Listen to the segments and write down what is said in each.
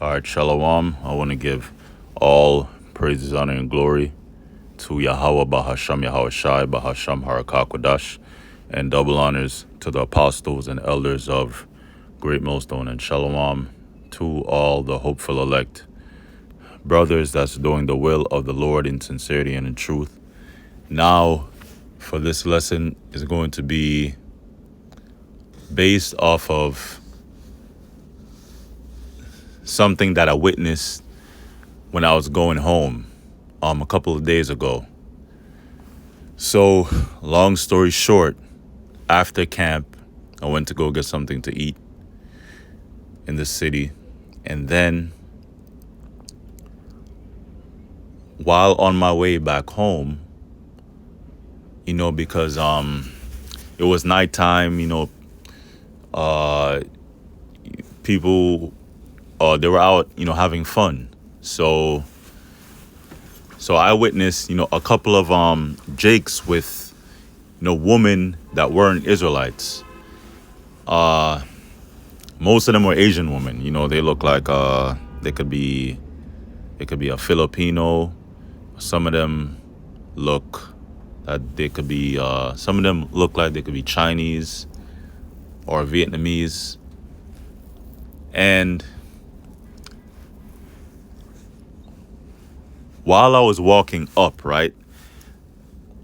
All right, Shalom. I want to give all praises, honor, and glory to Yahweh Bahasham Yahweh Shai Bahasham Harakakwadash, and double honors to the apostles and elders of Great Millstone, and Shalom to all the hopeful elect brothers that's doing the will of the Lord in sincerity and in truth. Now, for this lesson is going to be based off of something that I witnessed when I was going home a couple of days ago. So, long story short, after camp, I went to go get something to eat in the city. And then, while on my way back home, because it was nighttime, people, they were out, having fun. So I witnessed, a couple of jakes with, women that weren't Israelites. Most of them were Asian women. They look like they could be a Filipino. Some of them look that they could be. Some of them look like they could be Chinese or Vietnamese. And while I was walking up, right,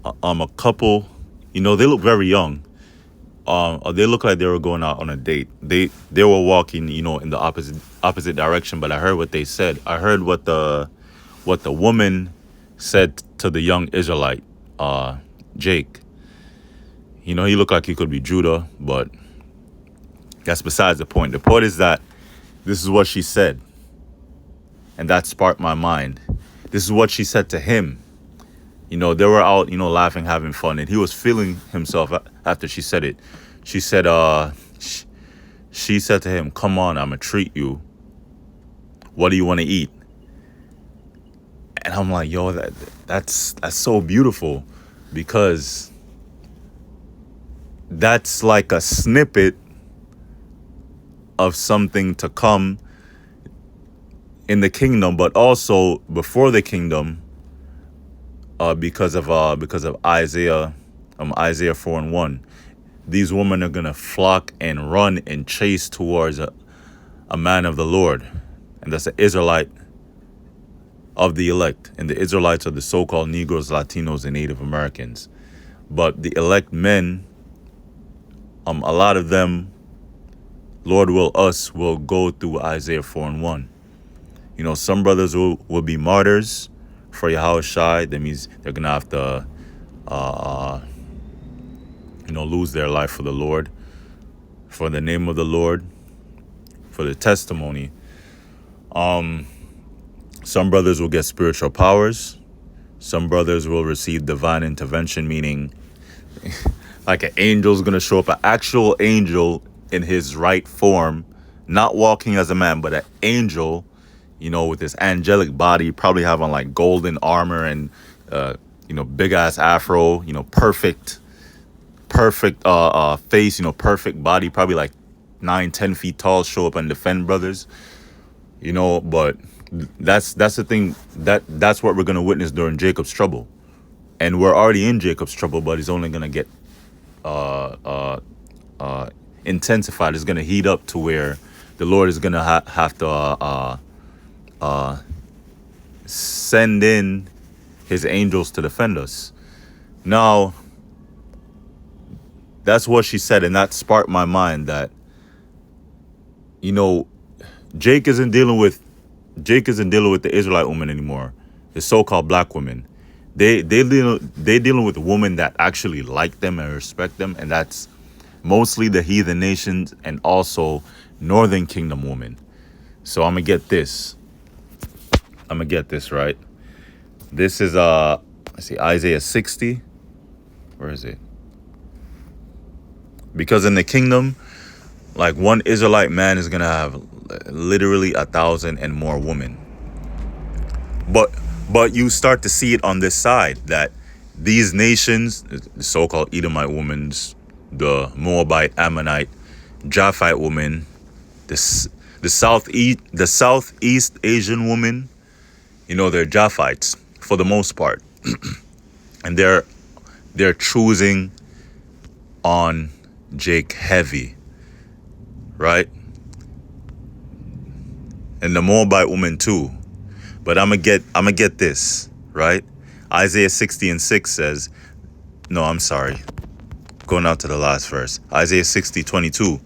a couple, they look very young. They look like they were going out on a date. They were walking, in the opposite direction. But I heard what they said. I heard what the woman said to the young Israelite, Jake. He looked like he could be Judah, but that's besides the point. The point is that this is what she said, and that sparked my mind. This is what she said to him. They were out, laughing, having fun, and he was feeling himself after she said it. She said, she said to him, "Come on, I'm gonna treat you. What do you want to eat?" And I'm like, yo, that's so beautiful, because that's like a snippet of something to come in the kingdom, but also before the kingdom. Because of Isaiah 4:1, these women are gonna flock and run and chase towards a man of the Lord, and that's the Israelite of the elect, and the Israelites are the so-called Negroes, Latinos, and Native Americans. But the elect men, a lot of them, Lord will go through Isaiah 4:1. Some brothers will be martyrs for Yahweh Shai. That means they're gonna have to lose their life for the Lord, for the name of the Lord, for the testimony. Some brothers will get spiritual powers. Some brothers will receive divine intervention, meaning like an angel's gonna show up, an actual angel in his right form, not walking as a man, but an angel, with his angelic body, probably having like golden armor and, big ass afro, perfect face, perfect body, probably like 9-10 feet tall, show up and defend brothers, but that's the thing, that's what we're going to witness during Jacob's trouble. And we're already in Jacob's trouble, but it's only going to get, intensified. It's going to heat up to where the Lord is going to have to, send in his angels to defend us. Now, that's what she said, and that sparked my mind that, Jake isn't dealing with the Israelite woman anymore, the so-called black women. They dealing with women that actually like them and respect them, and that's mostly the heathen nations and also Northern Kingdom women. So I'm gonna get this right. This is Isaiah 60. Where is it? Because in the kingdom, like one Israelite man is gonna have literally 1,000 and more women. But you start to see it on this side that these nations, the so-called Edomite women, the Moabite, Ammonite, Japhite women, The Southeast Asian women, you know, they're Japhites for the most part, and they're choosing on Jake heavy, right? And the Moabite woman too. But I'm gonna get this, right? Isaiah 60:6 says, no, I'm sorry. Going out to the last verse. Isaiah 60:22.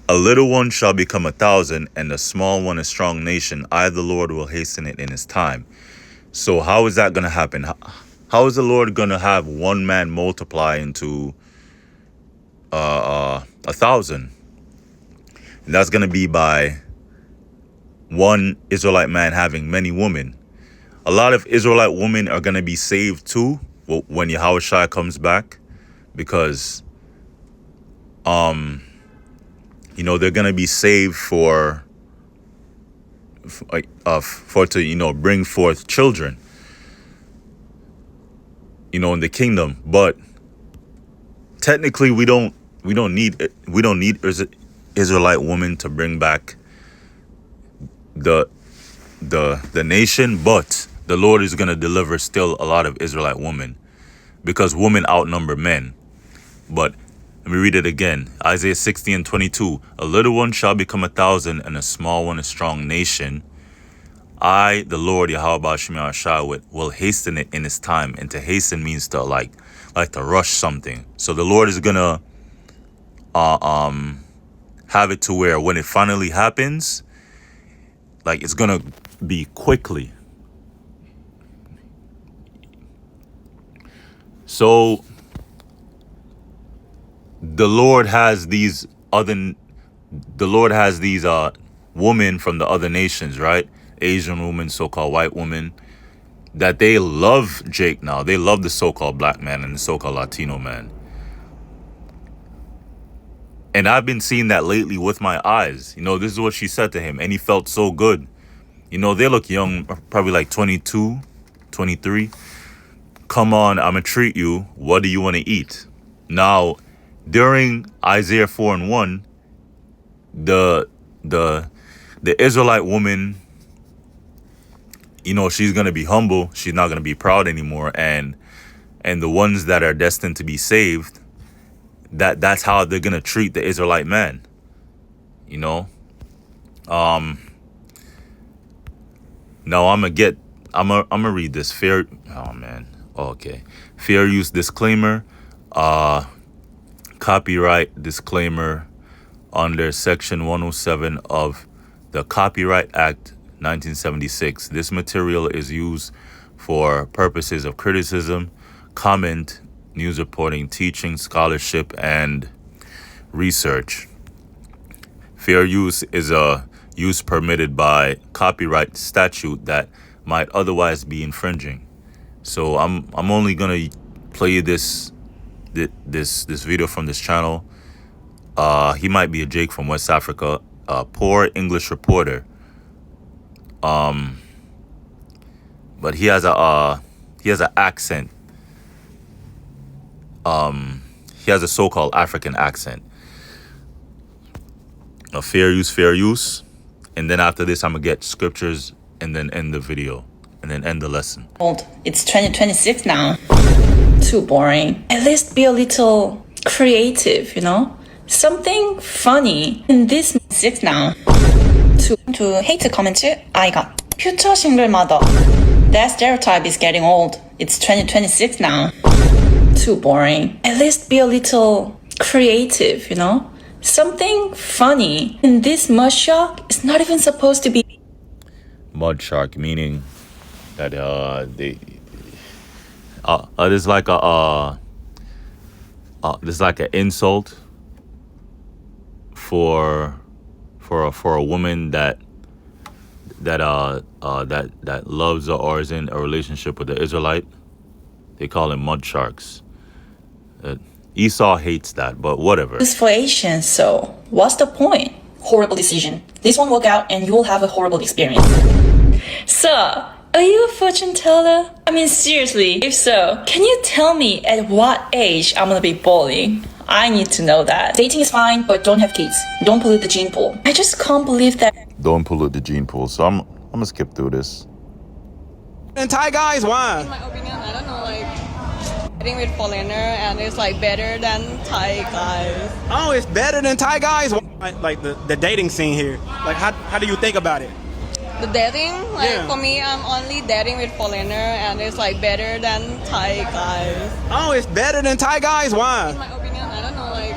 A little one shall become 1,000, and a small one a strong nation. I, the Lord, will hasten it in his time. So how is that gonna happen? How is the Lord gonna have one man multiply into 1,000? And that's gonna be by one Israelite man having many women. A lot of Israelite women are going to be saved too when Yahushua comes back, because you know, they're going to be saved for to, you know, bring forth children, you know, in the kingdom. But technically we don't need Israelite women to bring back the nation, but the Lord is going to deliver still a lot of Israelite women, because women outnumber men. But let me read it again. Isaiah 60:22. A little one shall become 1,000, and a small one a strong nation. I, the Lord, Yahweh Shem Yahshua, will hasten it in his time. And to hasten means to like to rush something. So the Lord is gonna have it to where when it finally happens, like, it's gonna be quickly. So the Lord has these women from the other nations, right? Asian women, so-called white women, that they love Jake now. They love the so-called black man and the so-called Latino man. And I've been seeing that lately with my eyes. You know, this is what she said to him, and he felt so good. You know, they look young, probably like 22, 23. Come on, I'm going to treat you. What do you want to eat? Now, during Isaiah 4:1, the Israelite woman, you know, she's going to be humble. She's not going to be proud anymore. And the ones that are destined to be saved, that's how they're going to treat the Israelite man. You know? Now I'm gonna read this fair use disclaimer, copyright disclaimer under section 107 of the Copyright Act 1976. This material is used for purposes of criticism, comment, news reporting, teaching, scholarship, and research. Fair use is a use permitted by copyright statute that might otherwise be infringing. So I'm only gonna play this video from this channel. He might be a Jake from West Africa, a poor English reporter. But he has an accent. He has a so-called African accent. A fair use. And then after this, I'm going to get scriptures and then end the video and then end the lesson. It's 2026 now. Too boring. At least be a little creative, you know? Something funny. In this 6 now. To hate the comment, I got future single mother. That stereotype is getting old. It's 2026 now. Too boring. At least be a little creative, you know? Something funny. And this mud shark is not even supposed to be. Mud shark, meaning that there's like an insult for a woman that loves or is in a relationship with the Israelite. They call them mud sharks. Esau hates that, but whatever. It's for Asians, so what's the point? Horrible decision. This won't work out and you will have a horrible experience. Sir, are you a fortune teller? I mean, seriously, if so, can you tell me at what age I'm gonna be bowling? I need to know that. Dating is fine, but don't have kids. Don't pollute the gene pool. I just can't believe that. Don't pollute the gene pool. So I'm gonna skip through this. And Thai guys, why? In my opinion, I don't know, like, dating with foreigner and it's like better than Thai guys. Oh, it's better than Thai guys. Like the dating scene here. Like how do you think about it? The dating, like Yeah. for me, I'm only dating with foreigner and it's like better than Thai guys. Oh, it's better than Thai guys. Why? In my opinion, I don't know, like,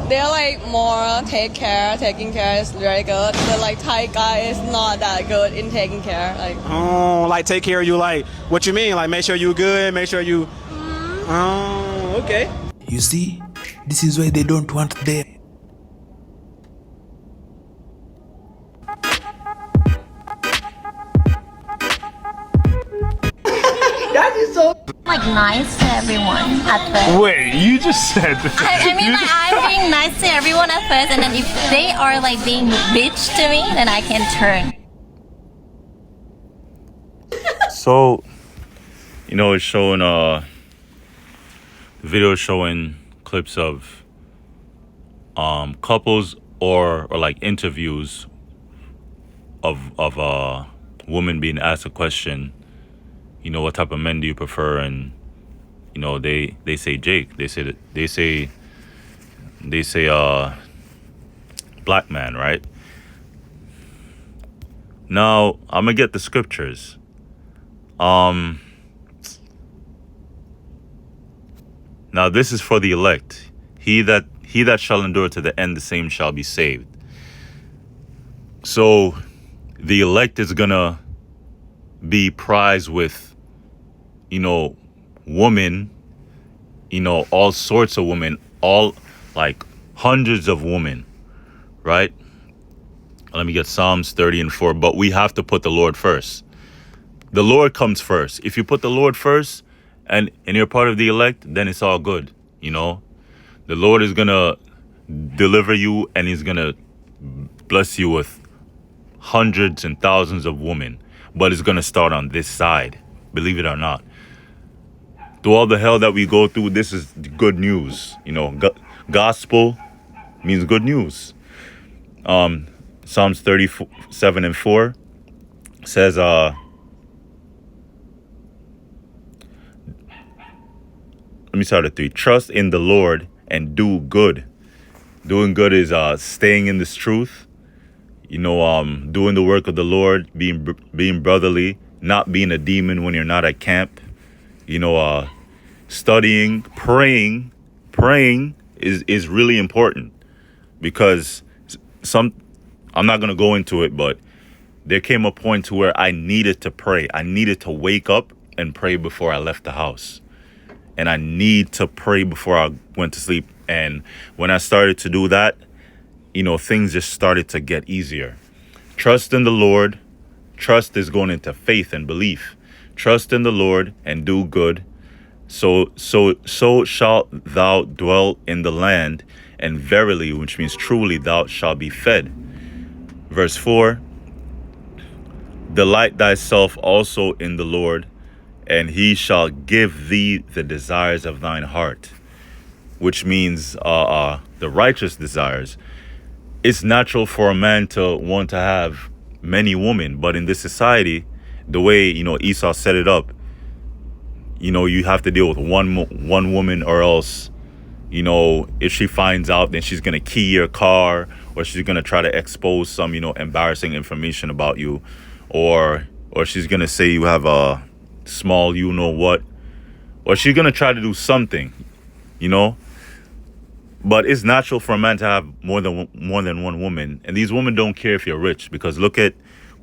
they're like more taking care is very good. But like Thai guy is not that good in taking care. Like, Oh, like take care of you. Like what you mean? Like make sure you good. Make sure you. Oh, okay. You see, this is why they don't want them. Like nice to everyone at first. Wait, you just said I mean, like, I'm being nice to everyone at first, and then if they are like being bitch to me, then I can turn. So, you know, it's showing video showing clips of couples or like interviews of women being asked a question, you know, what type of men do you prefer? And you know, they say Jake. They say black man, right? Now I'm gonna get the scriptures. Now this is for the elect. He that shall endure to the end, the same shall be saved. So the elect is gonna be prized with, you know, women, you know, all sorts of women, all like hundreds of women, right? Let me get Psalms 30:4. But we have to put the Lord first. The Lord comes first. If you put the Lord first and you're part of the elect, then it's all good, you know? The Lord is gonna deliver you and he's gonna bless you with hundreds and thousands of women. But it's gonna start on this side, believe it or not. Through all the hell that we go through, this is good news. You know, gospel means good news. Psalms 37:4 says, let me start at 3. Trust in the Lord and do good. Doing good is staying in this truth. You know, doing the work of the Lord, being brotherly, not being a demon when you're not at camp. You know, studying, praying is really important, because I'm not going to go into it, but there came a point to where I needed to pray. I needed to wake up and pray before I left the house. And I need to pray before I went to sleep. And when I started to do that, you know, things just started to get easier. Trust in the Lord. Trust is going into faith and belief. Trust in the Lord and do good. So shalt thou dwell in the land, and verily, which means truly, thou shalt be fed. Verse 4, delight thyself also in the Lord, and he shall give thee the desires of thine heart, which means the righteous desires. It's natural for a man to want to have many women, but in this society, the way, you know, Esau set it up, you know, you have to deal with one woman, or else, you know, if she finds out, then she's gonna key your car, or she's gonna try to expose some, you know, embarrassing information about you, or she's gonna say you have a small you know what, or she's gonna try to do something, you know. But it's natural for a man to have more than one woman, and these women don't care if you're rich, because look at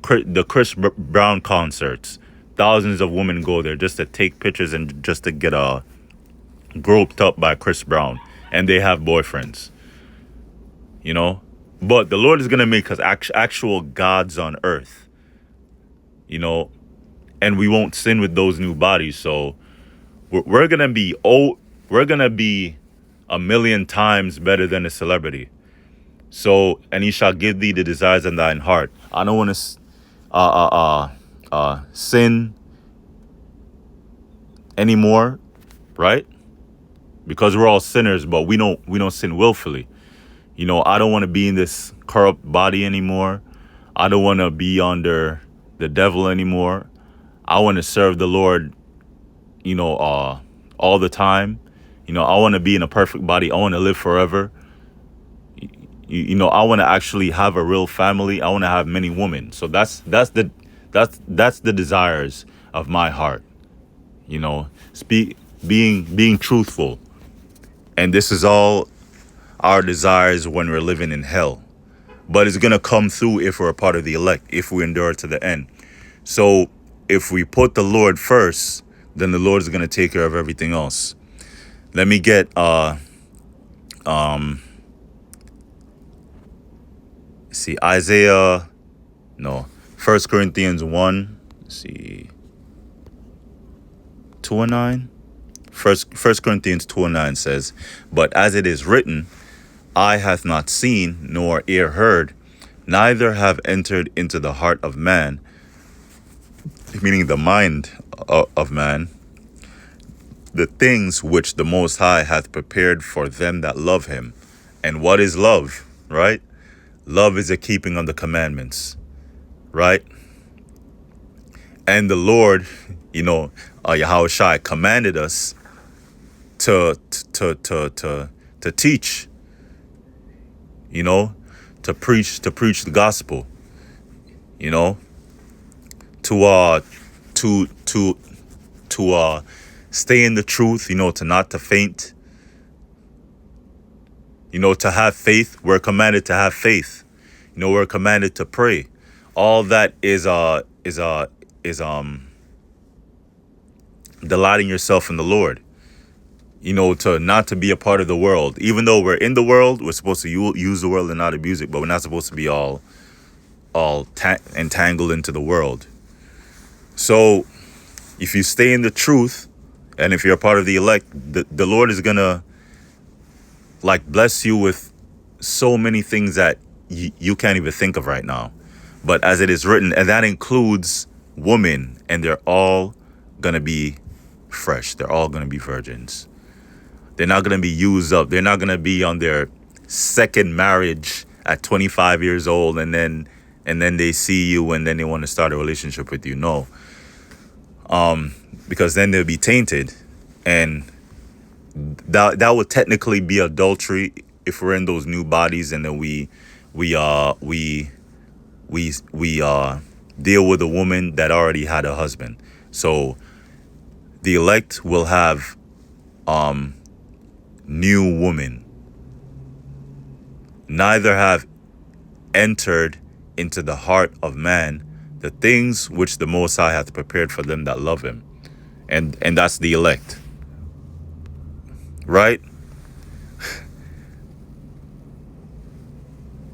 the Chris Brown concerts. Thousands of women go there just to take pictures and just to get groped up by Chris Brown, and they have boyfriends, you know. But the Lord is gonna make us actual gods on earth, you know, and we won't sin with those new bodies. So we're gonna be a million times better than a celebrity. So, and he shall give thee the desires in thine heart. I don't want to sin anymore, right? because we're all sinners, but we don't sin willfully. You know, I don't want to be in this corrupt body anymore. I don't want to be under the devil anymore. I want to serve the Lord, you know, all the time. You know, I want to be in a perfect body. I want to live forever. You know, I want to actually have a real family. I want to have many women. So that's the desires of my heart. You know, being truthful. And this is all our desires when we're living in hell. But it's going to come through if we're a part of the elect, if we endure to the end. So if we put the Lord first, then the Lord is going to take care of everything else. Let me get Isaiah, no, 1 Corinthians 1, let's see, 2 and 9. First Corinthians 2 and 9 says, but as it is written, eye hath not seen, nor ear heard, neither have entered into the heart of man, meaning the mind of man, the things which the Most High hath prepared for them that love him. And what is love, right? Love is the keeping of the commandments, right? And the Lord, you know, Yahushua commanded us to teach, you know, to preach the gospel, you know, to stay in the truth, you know, to not to faint, you know, to have faith. We're commanded to have faith. You know, we're commanded to pray. All that is delighting yourself in the Lord. You know, to not to be a part of the world. Even though we're in the world, we're supposed to use the world and not abuse it, but we're not supposed to be all entangled into the world. So if you stay in the truth, and if you're a part of the elect, the Lord is gonna like bless you with so many things that you can't even think of right now. But as it is written, and that includes women, and they're all gonna be fresh. They're all gonna be virgins. They're not gonna be used up. They're not gonna be on their second marriage at 25 years old, and then they see you and then they want to start a relationship with you. No. Because then they'll be tainted, and that would technically be adultery if we're in those new bodies, and then we deal with a woman that already had a husband. So the elect will have new women. Neither have entered into the heart of man the things which the Most High hath prepared for them that love him. And that's the elect. Right?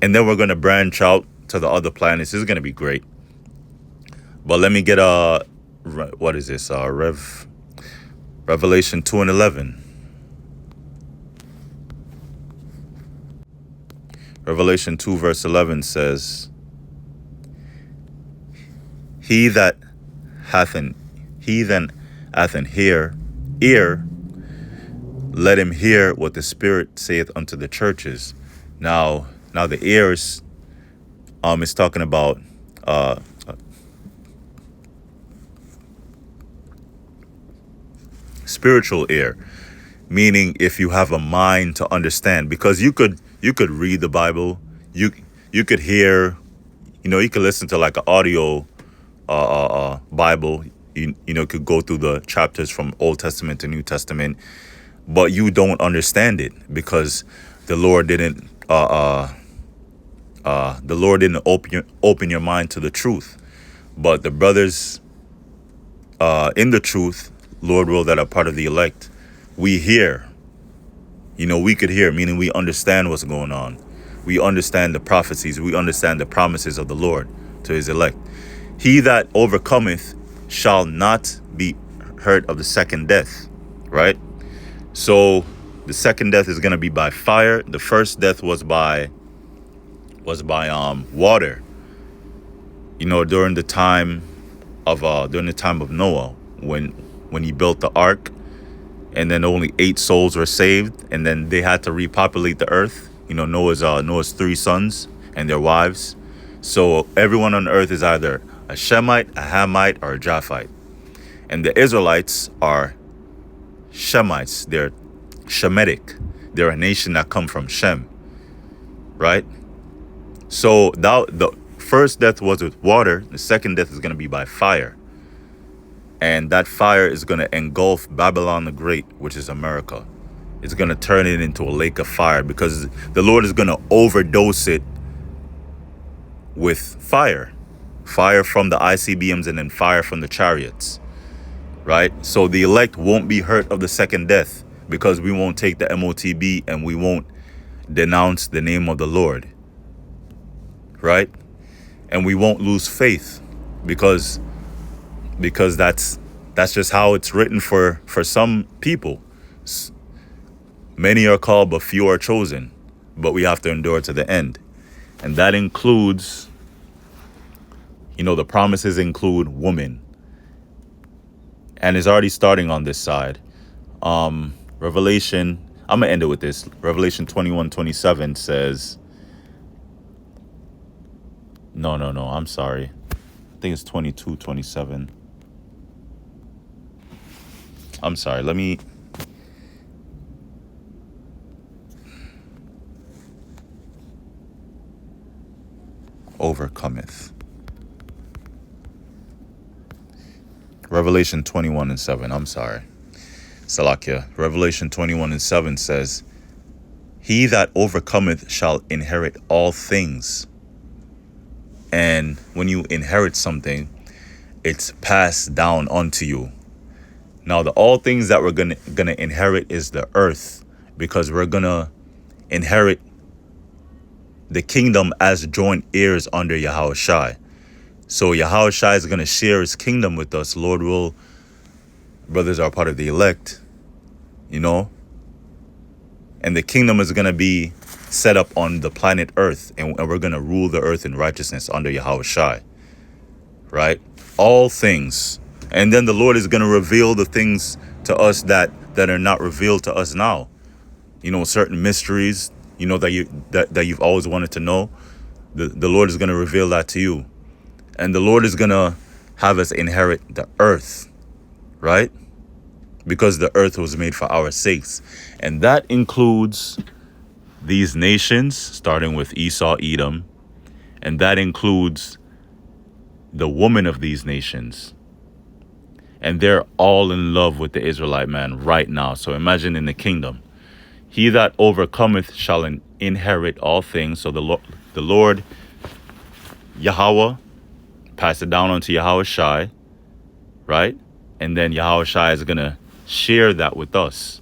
And then we're going to branch out to the other planets. This is going to be great. But let me get what is this? Revelation 2 and 11. Revelation 2 verse 11 says, He that hath an ear, let him hear what the Spirit saith unto the churches. Now the ears, is talking about spiritual ear, meaning if you have a mind to understand, because you could read the Bible, you could hear, you could listen to like an audio Bible, you could go through the chapters from Old Testament to New Testament, but you don't understand it because the Lord didn't open your mind to the truth. But the brothers in the truth, Lord will, that are part of the elect, we hear. We could hear, meaning we understand what's going on. We understand the prophecies. We understand the promises of the Lord to his elect. He that overcometh shall not be hurt of the second death, right? So the second death is going to be by fire. The first death was by water. During the time of Noah, when he built the ark, and then only 8 souls were saved, and then they had to repopulate the earth. You know, Noah's 3 sons and their wives. So everyone on earth is either a Shemite, a Hamite, or a Japhite. And the Israelites are Shemites. They're Shemitic. They're a nation that come from Shem, right? So the first death was with water. The second death is going to be by fire. And that fire is going to engulf Babylon the Great, which is America. It's going to turn it into a lake of fire because the Lord is going to overdose it with fire. Fire from the ICBMs and then fire from the chariots, right? So the elect won't be hurt of the second death because we won't take the MOTB and we won't denounce the name of the Lord, right? And we won't lose faith because that's just how it's written for some people. Many are called, but few are chosen. But we have to endure to the end. And that includes, the promises include women. And it's already starting on this side. Revelation, I'm going to end it with this. Revelation 21:27 says, no, I'm sorry. I think it's 22:27. I'm sorry, let me... overcometh. Revelation 21:7. I'm sorry. Salakia. Revelation 21:7 says, he that overcometh shall inherit all things. And when you inherit something, it's passed down unto you. Now, the all things that we're gonna inherit is the earth, because we're gonna inherit the kingdom as joint heirs under Yahushai. So Yahushai is gonna share his kingdom with us. Lord will. Brothers are part of the elect, and the kingdom is gonna be set up on the planet Earth, and we're gonna rule the earth in righteousness under Yahushai. Right? All things. And then the Lord is going to reveal the things to us that are not revealed to us now. Certain mysteries, that you've always wanted to know. The Lord is going to reveal that to you. And the Lord is going to have us inherit the earth, right? Because the earth was made for our sakes. And that includes these nations, starting with Esau, Edom. And that includes the woman of these nations. And they're all in love with the Israelite man right now. So imagine in the kingdom. He that overcometh shall inherit all things. So the Lord, Yahweh, pass it down unto Yahushai, right? And then Yahushai is going to share that with us,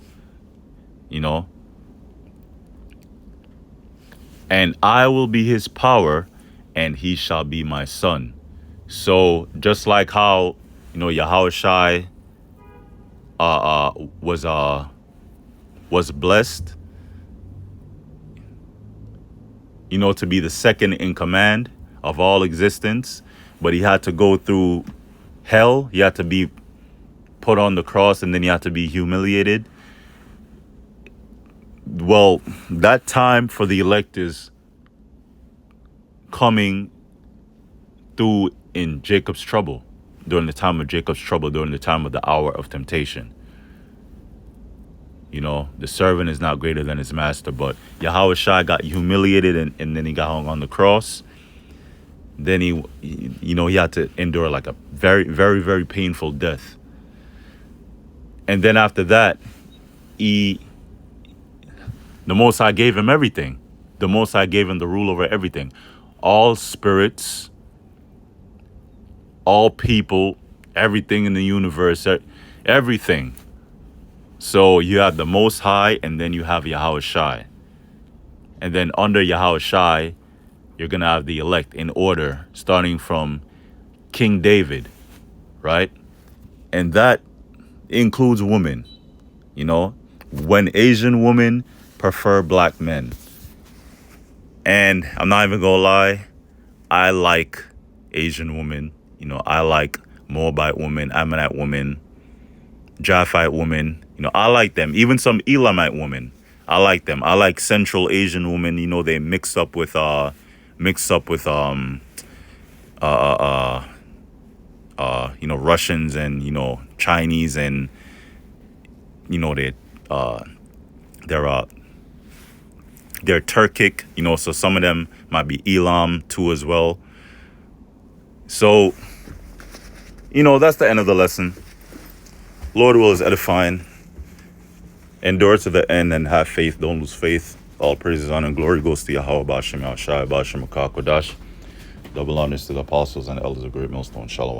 And I will be his power, and he shall be my son. So just like how, Yahushai was blessed, to be the second in command of all existence, but he had to go through hell. He had to be put on the cross, and then he had to be humiliated. Well, that time for the elect is coming through in Jacob's trouble, during the time of Jacob's trouble, during the time of the hour of temptation. The servant is not greater than his master, but Yahushua got humiliated and then he got hung on the cross. Then he had to endure like a very, very, very painful death. And then after that, the Most High gave him everything. The Most High gave him the rule over everything. All spirits, all people, everything in the universe, everything. So you have the Most High, and then you have Yahushai. And then under Yahushai, you're going to have the elect in order, starting from King David, right? And that includes women, when Asian women prefer black men. And I'm not even going to lie, I like Asian women. I like Moabite women, Ammonite women, Japhite women, You know, I like them. Even some Elamite women, I like them. I like Central Asian women. You know, they mix up with you know, Russians and, you know, Chinese, and you know, they're Turkic, you know, so some of them might be Elam too as well. So, you know, that's the end of the lesson. Lord will is edifying. Endure to the end and have faith. Don't lose faith. All praises, honor, and glory goes to Yahweh Ba'ashem Yahshai Ba'ashem Kodash. Double honors to the apostles and elders of Great Millstone. Shalom.